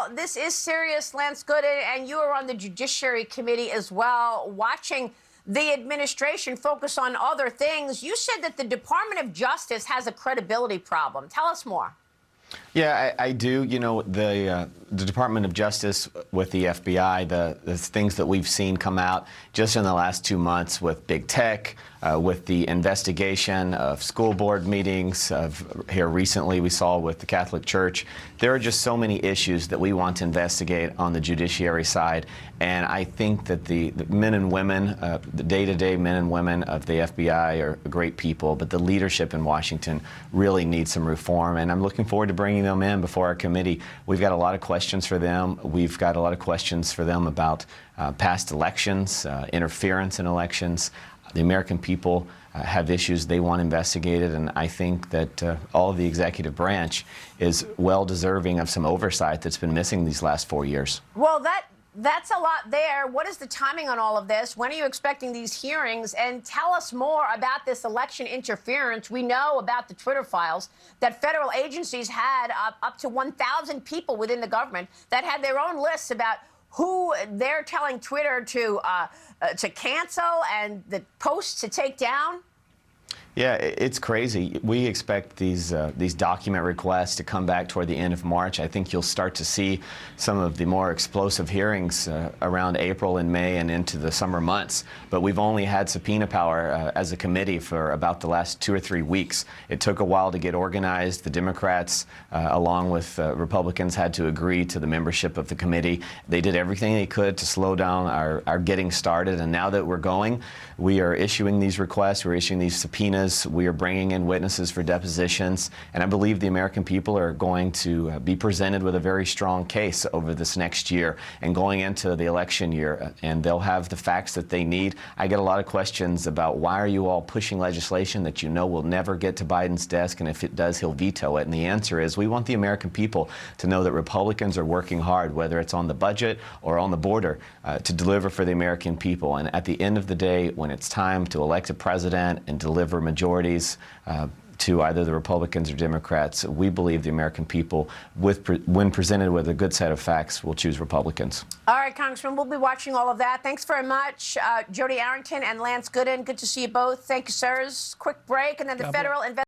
Well, this is serious, Lance Gooden, and you are on the Judiciary Committee as well, watching the administration focus on other things. You said that the Department of Justice has a credibility problem. Tell us more. Yeah, I do. You know, the Department of Justice with the FBI, the things that we've seen come out just in the last 2 months with big tech, with the investigation of school board meetings, here recently we saw with the Catholic Church. There are just so many issues that we want to investigate on the judiciary side. And I think that the men and women, the day-to-day men and women of the FBI are great people, but the leadership in Washington really needs some reform. And I'm looking forward to bringing them in before our committee. We've got a lot of questions for them. We've got a lot of questions for them about past elections, interference in elections. The American people have issues they want investigated, and I think that all of the executive branch is well deserving of some oversight that's been missing these last 4 years. Well, that's a lot there. What is the timing on all of this? When are you expecting these hearings? And tell us more about this election interference. We know about the Twitter files that federal agencies had up to 1,000 people within the government that had their own lists about who they're telling Twitter to cancel and the posts to take down. Yeah, it's crazy. We expect these document requests to come back toward the end of March. I think you'll start to see some of the more explosive hearings around April and May and into the summer months. But we've only had subpoena power as a committee for about the last 2 or 3 weeks. It took a while to get organized. The Democrats, along with Republicans, had to agree to the membership of the committee. They did everything they could to slow down our getting started. And now that we're going, we are issuing these requests. We're issuing these subpoenas. We are bringing in witnesses for depositions, and I believe the American people are going to be presented with a very strong case over this next year and going into the election year, and they'll have the facts that they need. I get a lot of questions about why are you all pushing legislation that you know will never get to Biden's desk, and if it does, he'll veto it. And the answer is we want the American people to know that Republicans are working hard, whether it's on the budget or on the border, to deliver for the American people. And at the end of the day, when it's time to elect a president and deliver majorities to either the Republicans or Democrats, we believe the American people, when presented with a good set of facts, will choose Republicans. All right, Congressman, we'll be watching all of that. Thanks very much. Jody Arrington and Lance Gooden, good to see you both. Thank you, sirs. Quick break, and then the federal investigation.